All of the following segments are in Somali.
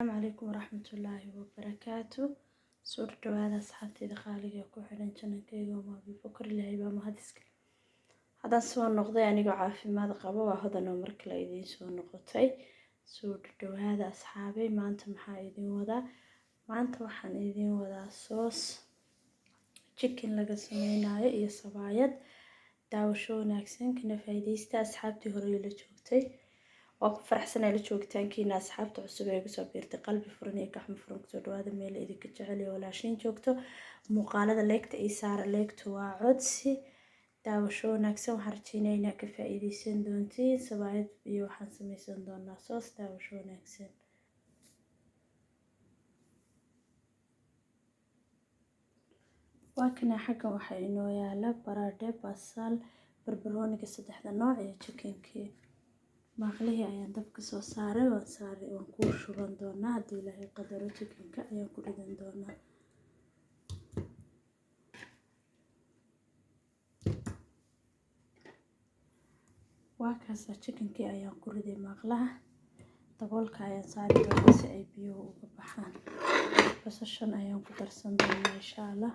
السلام عليكم ورحمة الله وبركاته. سورة هذا صحتي دخالي كوحدن جنكيga وما بفكر الله يبقى مهدسك هذا سوى النقطة يعني عافي ماذا قبوا وهذا نمر كلا يدين سوى النقطة سورة هذا أصحابي ما أنت محايدين وذا ما أنت وحن يدين وذا صوص chicken laga sameeyay iyo sabaayad daawasho wanaagsan kana faa'iideysta asxaabtii hore la joogtay oo ku faraxsanay la joogtaankiina asxaabta cusub ee ku soo biirtay qalbi furan iyo gacmo furan ku soo dhawaada meel idinka jecel iyo walaashin joogto muuqaalada leegta iyo saara leegto waa codsi daawasho wanaagsan waxaan rajeynayaa ka faa'iideysan doontiin sabaayad iyo waxaan sameysan doonaa soos daawasho wanaagsan وكنا حقا وحينو يالا برادة بصل بربرونيك saddexda nooc ee chickenki maqlihi ayaan dabka soo saaray waan ku shuban doonaa hadii ilaahay qadaro chickenka ayaan ku dhigan doonaa waakaasa chickenki ayaan ku riday maqlaha daboolka ayaan saari doonaa si ay biyuhu uga baxaan basashan ayaan ku darsan doonaa insha Allah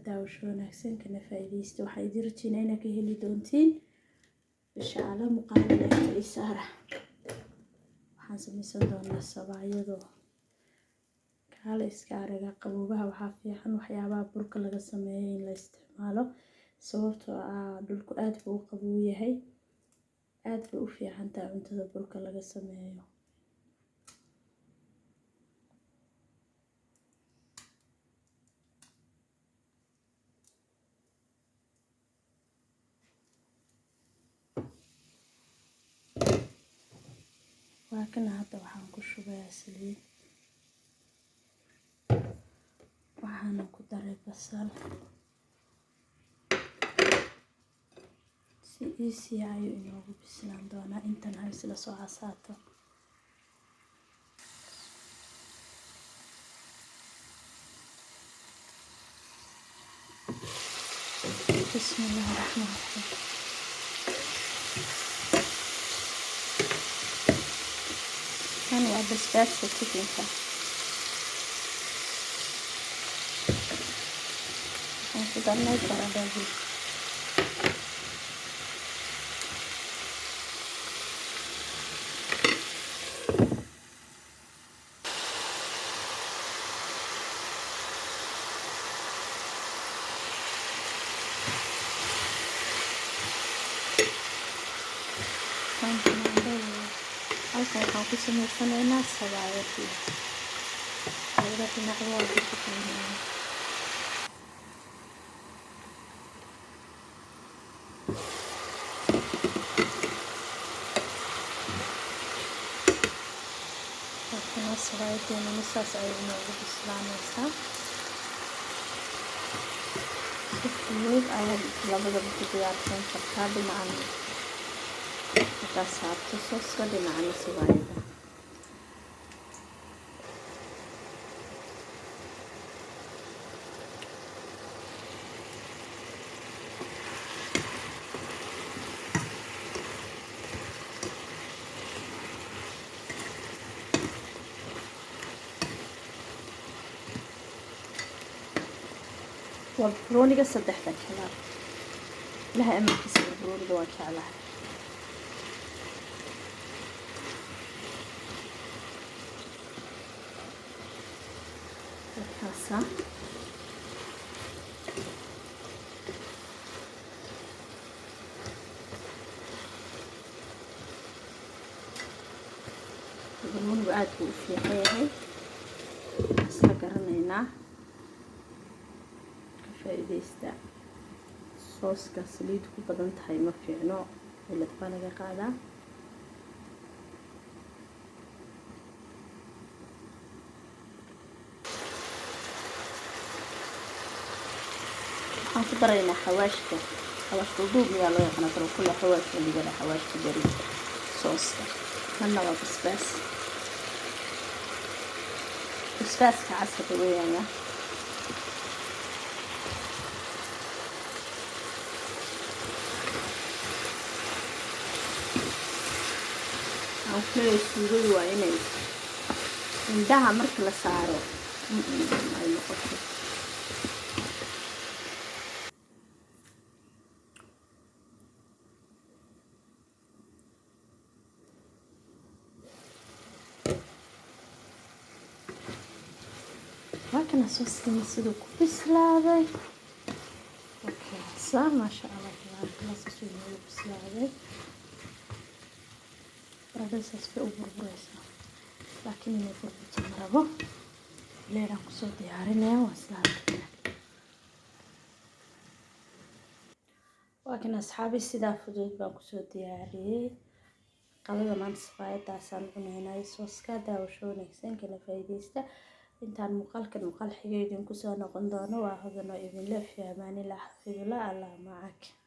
daawasho wanaagsan kana faa'iideysta waxay dirjiina inaa ka heli doontiin insha Allah muuqaalada ay saara waxaan sameysan doonaa sabaayado kala iska araga qaboobaha waxa fiican waxyaabaha burka laga sameeyo in la isticmaalo sababtoo ah dhulku aad buu u qaboow yahay aad buu u fiican tahay cuntada burka laga sameeyo لكن هذا waxaan ku shubayaa saliid waxaan ku daray basal si easy ay inoogu bislaan doonaa intan hay isla soo casaato bismillahir rahmanir rahim أنا بس chickenka waxaan ku darnay baradhadii halkan waxaan ku sameysanaynaa sabaayadii labada dhinac waa ku shaqeynaa halkan sabaayadii misaas ay inoogu bislaanaysaa si fudud ayaad labadaba ku diyaarsan kartaa dhinacan saabto sooska dhinacana sabaayada والبرونيga saddexda kala ilaha amarkiisa برونيga waa jeclahay كاسة البرمون بعد في حياة أصلا قرنينا كفايديستا صوص كسليد كبدن تهي ما في نوع اللي تبالغ قاعدة waxaan ku daraynaa xawaashka duub yaa loo yaqaan karo kullu xawaashka digada xawaashka bari sooska manna waa basbaaska casriga weeyaan aan ku leeyahay suugadu waa inay indhaha marka la saaro ay noqoto. Markana sooskeena siduu ku bislaaday. Okay, ما شاء الله تبارك الله سوسينا bislaaday. Baradhadaas bay u burburaysaa laakiin inay burburto ma rabo. Leeraan kusoo diyaarinaya waa islaanteena. waa kan asxaabi sidaa fudud baan kusoo diyaariyey qadada maanta safaayadaasaan cunaynay sooska daawasho wanaagsan kala faa'iideysta intaan muuqaal xigay idin kusoo noqon doono waa hodano idin leh fi amaanillah xafidullah allah macak.